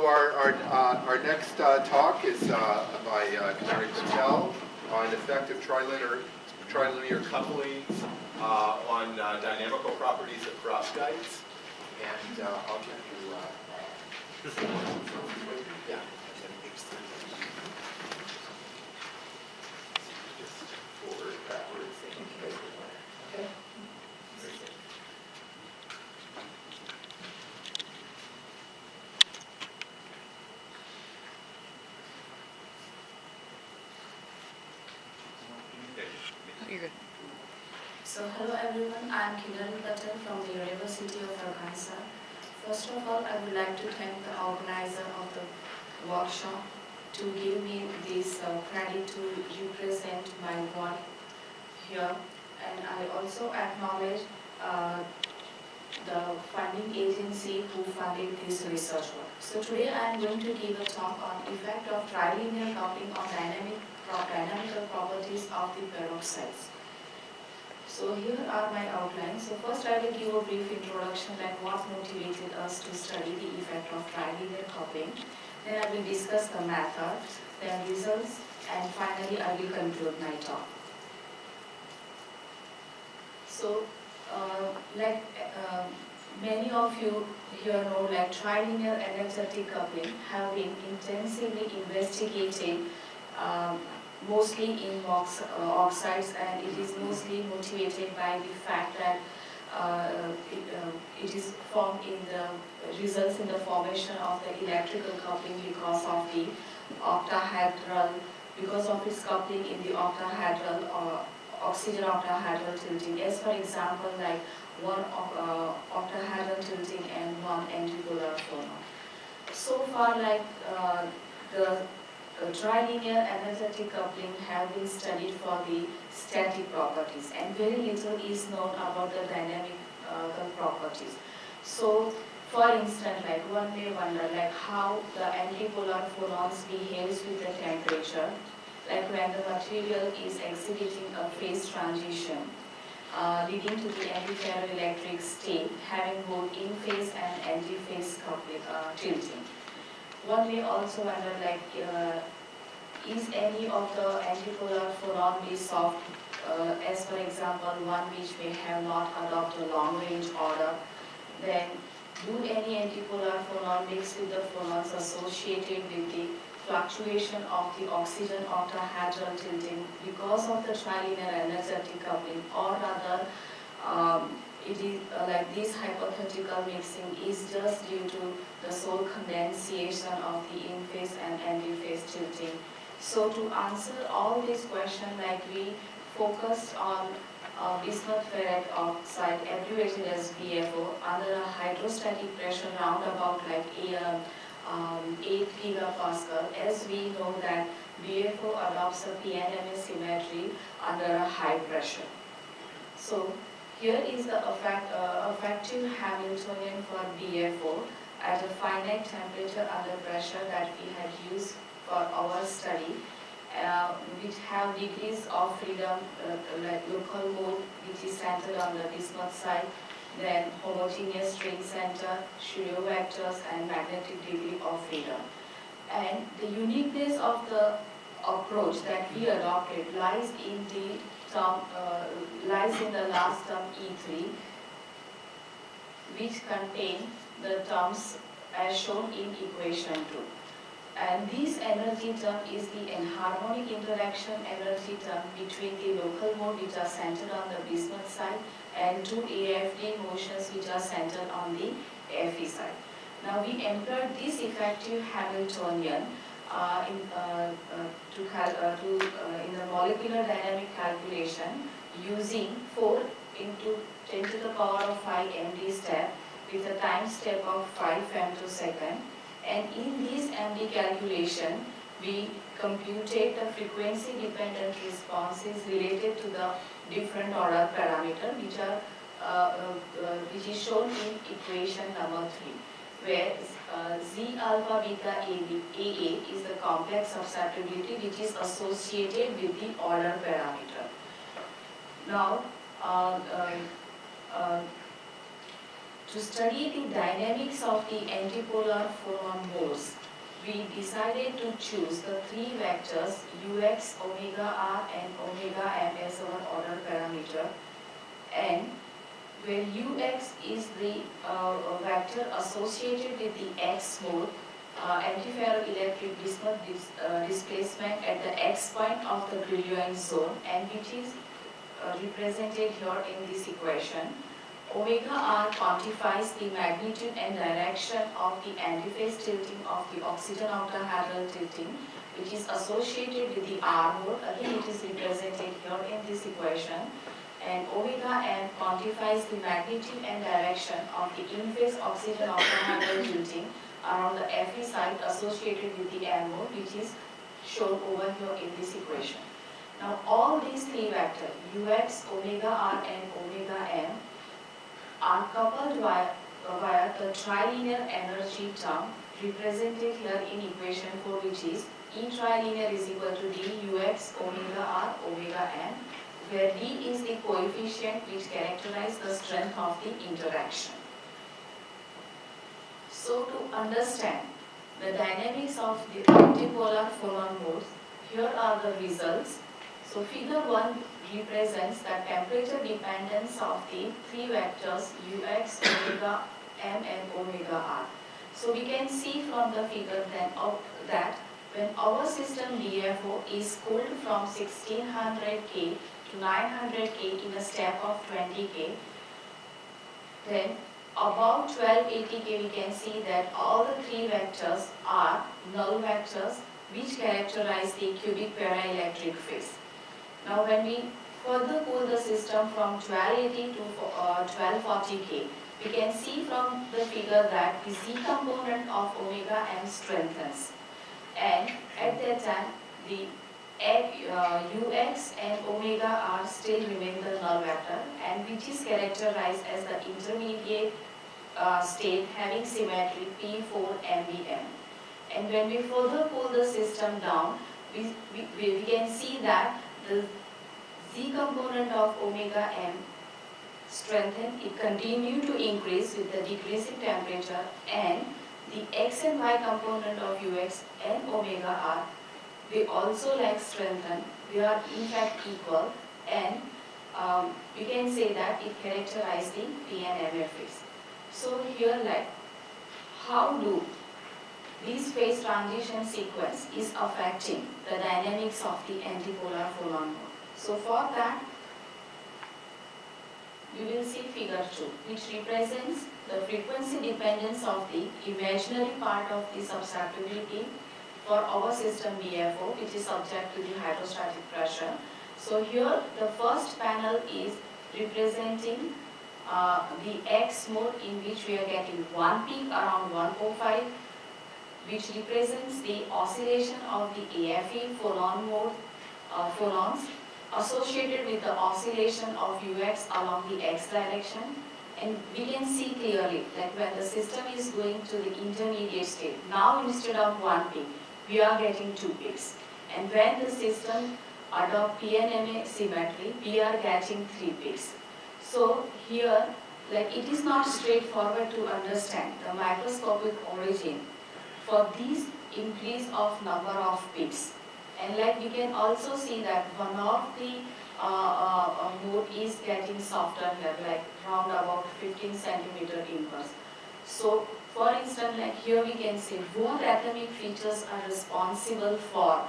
So our next talk is by Kinnary Patel on effective trilinear couplings on dynamical properties of perovskites. And I'll give you yeah. Just forward, backwards, okay. You're good. So hello everyone, I am Kinnary Patel from the University of Arkansas. First of all, I would like to thank the organizer of the workshop to give me this credit to represent my work here. And I also acknowledge the funding agency who funded this research work. So today I am going to give a talk on effect of trilinear coupling on dynamical properties of the perovskites. So here are my outlines. So first I will give a brief introduction like what motivated us to study the effect of trilinear coupling. Then I will discuss the method, then results, and finally I will conclude my talk. So many of you here know, like trilinear energetic coupling have been intensively investigated mostly in oxides, and it is mostly motivated by the fact that it is formed in the results in the formation of the electrical coupling because of the octahedral, because of its coupling in the octahedral or oxygen octahedral tilting. As for example, like one octahedral tilting and one antipolar phonon. So far, like the trilinear energetic coupling have been studied for the static properties, and very little is known about the dynamical properties. So, for instance, like one may wonder like how the antipolar phonons behaves with the temperature, like when the material is exhibiting a phase transition, leading to the antiferroelectric state, having both in-phase and anti-phase tilting. One may also wonder like, is any of the antipolar phonon be soft, as for example one which may have not adopted a long-range order? Then do any antipolar phonon mix with the phonons associated with the fluctuation of the oxygen octahedral tilting because of the trilinear energetic coupling, or rather it is like this hypothetical mixing is just due to the sole condensation of the in-phase and anti-phase tilting. So to answer all these questions, like we focused on bismuth ferrite oxide, abbreviated as BFO, under a hydrostatic pressure round about like 8 gigapascal, as we know that BFO adopts a PNMA symmetry under a high pressure. So here is the effective Hamiltonian for BFO at a finite temperature under pressure that we had used for our study, which have degrees of freedom, like local mode, which is centered on the bismuth side, then homogeneous string center, Schrödinger vectors, and magnetic degree of freedom. And the uniqueness of the approach that we adopted lies in the last term E3, which contain the terms as shown in equation 2. And this energy term is the enharmonic interaction energy term between the local mode which are centered on the bismuth side and two AFD motions which are centered on the Fe side. Now we employed this effective Hamiltonian in the molecular dynamic calculation using 4 into 10 to the power of 5 MD step with a time step of 5 femtosecond. And in this MD calculation, we computed the frequency dependent responses related to the different order parameter which is shown in equation number 3, where Z alpha beta AA is the complex susceptibility which is associated with the order parameter. Now, to study the dynamics of the antipolar phonon modes, we decided to choose the three vectors ux, omega r and omega m as our order parameter, and where ux is the vector associated with the x mode, antiferroelectric bismuth displacement at the x point of the Brillouin zone, and which is represented here in this equation. Omega r quantifies the magnitude and direction of the antiphase tilting of the oxygen octahedral tilting, which is associated with the R mode. Again, it is represented here in this equation. And omega m quantifies the magnitude and direction of the in-phase oxygen octahedral tilting around the Fe site associated with the M mode, which is shown over here in this equation. Now, all these three vectors, ux, omega r and omega m, are coupled via the trilinear energy term represented here in equation 4, which is E trilinear is equal to d ux omega r omega m, where d is the coefficient which characterizes the strength of the interaction. So to understand the dynamics of the antipolar phonon modes, here are the results. So figure 1 represents the temperature dependence of the three vectors ux, omega m and omega r. So we can see from the figure then that when our system DFO is cooled from 1600 K to 900 K in a step of 20 K, then about 1280 K we can see that all the three vectors are null vectors which characterize the cubic paraelectric phase. Now when we further cool the system from 1280 to 1240 K, we can see from the figure that the Z component of omega m strengthens, and at that time the ux and omega r still remain the null vector, and which is characterized as the intermediate state having symmetry P4 MBM. And when we further cool the system down, we can see that the Z component of omega m strengthen, it continue to increase with the decreasing temperature, and the x and y component of ux and omega r, they also like strengthen, they are in fact equal, and we can say that it characterizes the PNMA phase. So here like, how do this phase transition sequence is affecting the dynamics of the antipolar phonon mode. So for that, we will see figure 2, which represents the frequency dependence of the imaginary part of the susceptibility for our system BFO, which is subject to the hydrostatic pressure. So here the first panel is representing the X mode, in which we are getting one peak around 105, which represents the oscillation of the AFE phonon mode phonons associated with the oscillation of ux along the x direction. And we can see clearly that when the system is going to the intermediate state, now instead of one peak, we are getting two peaks. And when the system adopts PNMA symmetry, we are getting three peaks. So here, like, it is not straightforward to understand the microscopic origin for this increase of number of peaks. And like we can also see that one of the mode is getting softer here, like round about 15 centimeter inverse. So for instance, like here we can say both atomic features are responsible for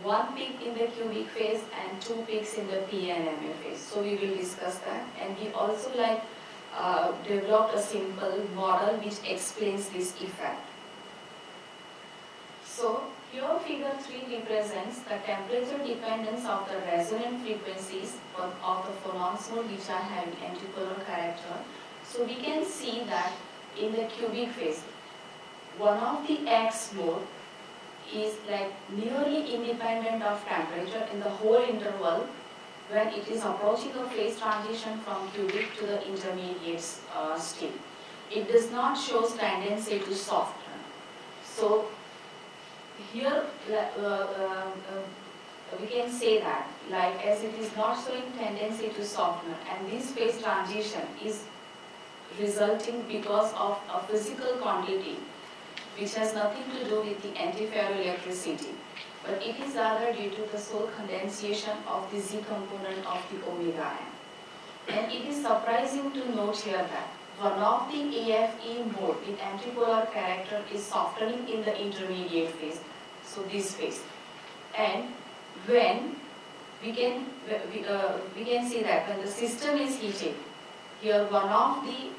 one peak in the cubic phase and two peaks in the PNMA phase. So we will discuss that. And we also like developed a simple model which explains this effect. So here figure 3 represents the temperature dependence of the resonant frequencies of the phonons mode which are having antipolar character. So we can see that in the cubic phase, one of the X mode is like nearly independent of temperature in the whole interval when it is approaching a phase transition from cubic to the intermediate state. It does not show tendency to soften. So here we can say that, like, as it is not showing tendency to soften and this phase transition is resulting because of a physical quantity which has nothing to do with the antiferroelectricity, but it is rather due to the soul condensation of the Z component of the omega m. And it is surprising to note here that one of the AFE mode with antipolar character is softening in the intermediate phase, so this phase. And when we can see that when the system is heated, here one of the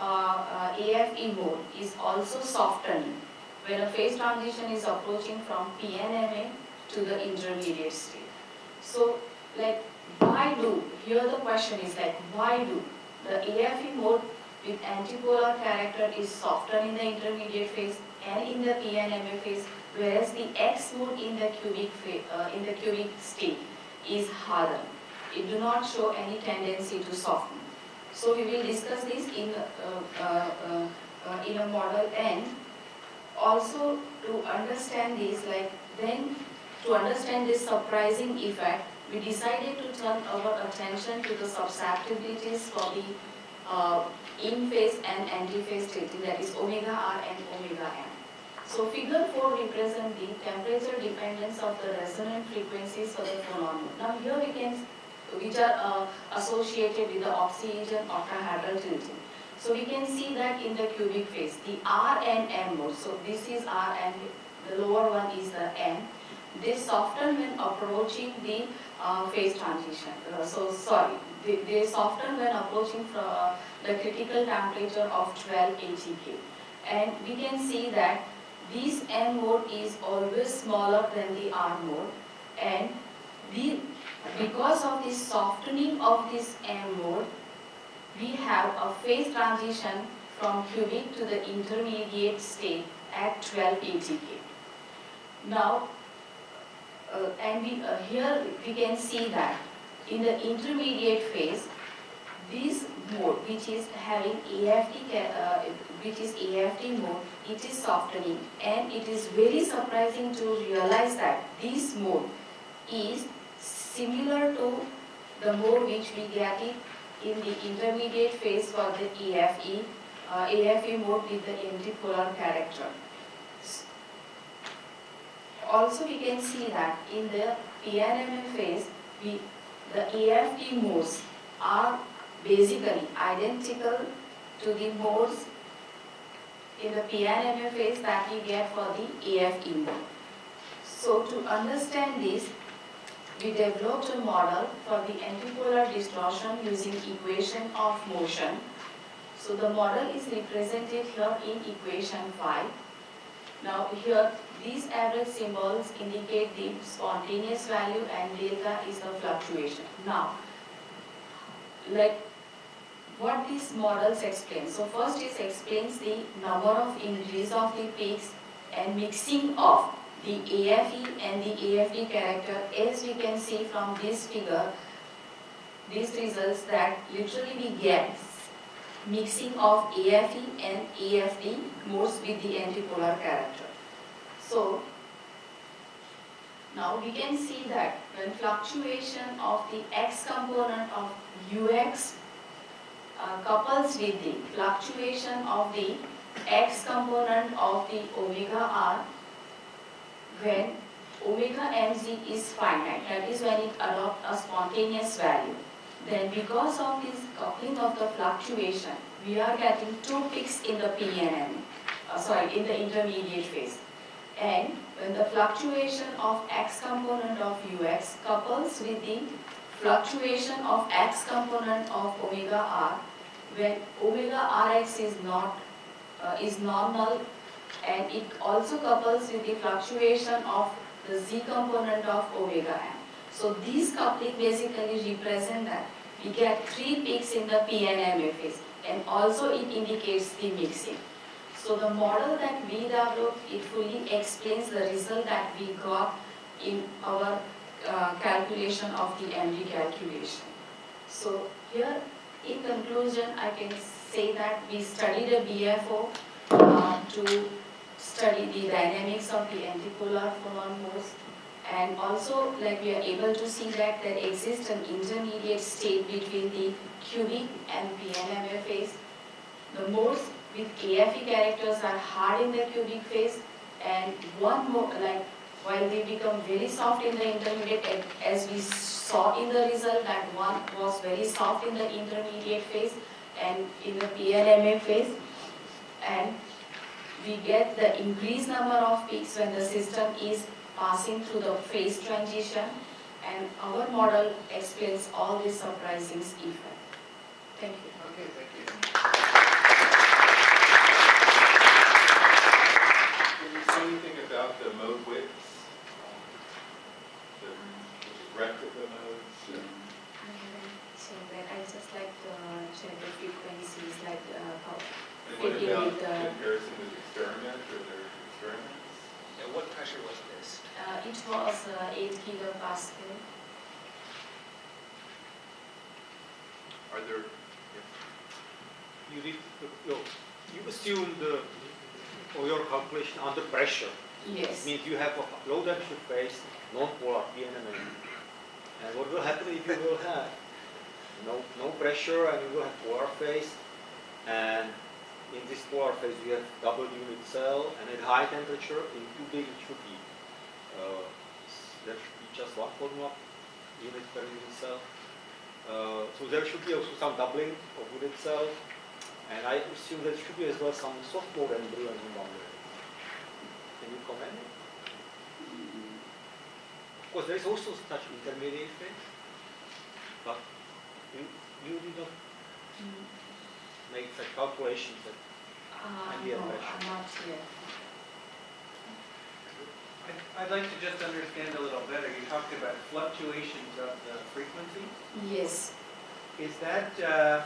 AFE mode is also softening when a phase transition is approaching from PNMA to the intermediate state. So, like, here the question is like, why do the AFE mode with antipolar character is softer in the intermediate phase and in the PNMA phase, whereas the X mode in the cubic state is harder. It do not show any tendency to soften. So we will discuss this in a model, and also to understand this, to understand this surprising effect, we decided to turn our attention to the susceptibilities for the in-phase and anti-phase stating, that is omega R and omega M. So figure 4 represents the temperature dependence of the resonant frequencies for the phonon mode. Now here we can, which are associated with the oxygen octahedral tilting. So we can see that in the cubic phase, the R and M mode, so this is R and the lower one is the M, they soften when approaching the phase transition. They soften when approaching from the critical temperature of 12 ATK. And we can see that this M mode is always smaller than the R mode, and because of the softening of this M mode, we have a phase transition from cubic to the intermediate state at 12 ATK. Now, here we can see that in the intermediate phase, this mode, which is having AFT mode, it is softening, and it is very surprising to realize that this mode is similar to the mode which we get it in the intermediate phase for the AFE mode with the antipolar character. Also we can see that in the PNMA phase, the AFT modes are basically identical to the modes in the PNMA phase that we get for the AFE mode. So to understand this, we developed a model for the antipolar distortion using equation of motion. So the model is represented here in equation 5. Now here these average symbols indicate the spontaneous value and delta is the fluctuation. Now, what these models explain. So first it explains the number of increase of the peaks and mixing of the AFE and the AFD character, as we can see from this figure, these results that literally we get mixing of AFE and AFD modes with the antipolar character. So now we can see that when fluctuation of the X component of UX couples with the fluctuation of the X component of the omega R, when omega mz is finite, that is when it adopts a spontaneous value, then because of this coupling of the fluctuation, we are getting two peaks in the in the intermediate phase. And when the fluctuation of X component of Ux couples with the fluctuation of X component of omega R, when omega Rx is non-null, and it also couples with the fluctuation of the Z component of omega m. So these coupling basically represent that we get three peaks in the PNMA phase, and also it indicates the mixing. So the model that we developed, it fully explains the result that we got in our calculation of the MD calculation. So here, in conclusion, I can say that we studied a BFO to study the dynamics of the antipolar phonon modes, and also we are able to see that there exists an intermediate state between the cubic and PNMA phase. The modes with AFE characters are hard in the cubic phase, and one more, like while they become very soft in the intermediate, as we saw in the result, that one was very soft in the intermediate phase and in the PLMA phase, and we get the increased number of peaks when the system is passing through the phase transition, and our model explains all these surprising effects. Thank you. Okay, thank you. Can you say anything about the mode widths? The breadth of the modes? So that I just like to check the frequencies, like how And what fitting about with the. comparison with experiment or their experiments? And what pressure was this? It was 8 kilopascal. Are there, You assume all your calculation under pressure. Yes. Means you have a low temperature phase, non-polar PNMA. And what will happen if you will have no pressure and you will have polar phase, and in this polar phase you have double unit cell, and at high temperature in 2D it should be there should be just one formula unit per unit cell. So there should be also some doubling of unit cell, and I assume there should be as well some soft mode and blue and boundary. Can you comment? Of course, there is also such intermediate phase, but you did not make such calculations that No, I'm not here. I'd like to just understand a little better. You talked about fluctuations of the frequency. Yes. Is that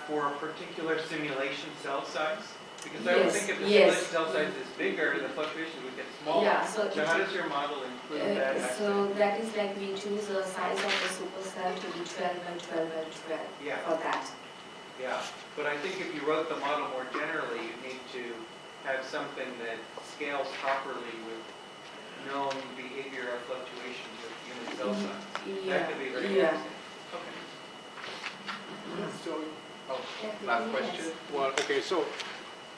for a particular simulation cell size? Because I would Yes, think if the yes. simulation cell size is bigger, the fluctuations would get smaller. Yeah, so So how does your model include that aspect? so that is like we choose the size of the supercell to be 12 by 12 by 12 Yeah. for that. Yeah, but I think if you wrote the model more generally, you need to have something that scales properly with known behavior of fluctuations of unit cell size. That could be very Yeah. interesting. Okay. so, oh, Yeah, last yes. question? Well, okay, so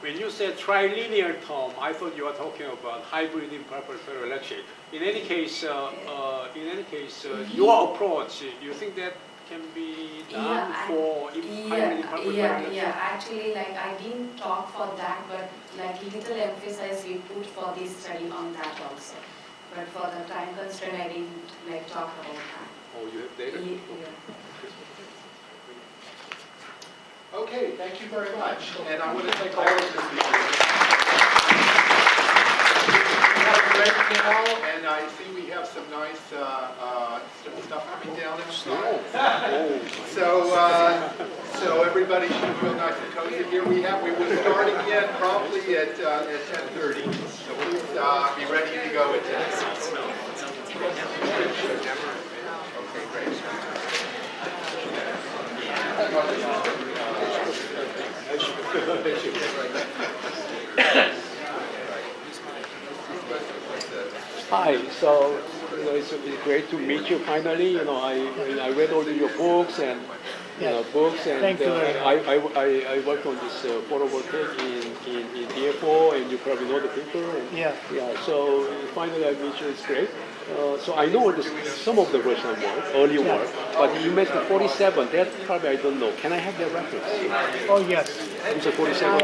when you said trilinear term, I thought you were talking about hybrid improper ferroelectric. In any case, your approach, you think that can be done for hybrid improper ferroelectric? Yeah. Actually, like I didn't talk for that, but like little emphasis we put for this study on that also. But for the time constraint, I didn't like talk about that. Oh, you have data? Yeah. Okay, thank you very much. And I want to thank all of the speakers. We have a great panel, and I see we have some nice stuff coming down inside. So everybody should feel nice and cozy. Here we will start again promptly at 10:30. So please be ready to go at 10. Okay, great. Hi, so it's great to meet you finally. I read all of your books and books, and Thank you very much. I work on this photovoltaic in DFO, and you probably know the paper. Yeah. So finally I meet you. It's great. So I know some of the version work, early work, but you mentioned 47. That probably I don't know. Can I have that reference? Oh, yes. It's a 47.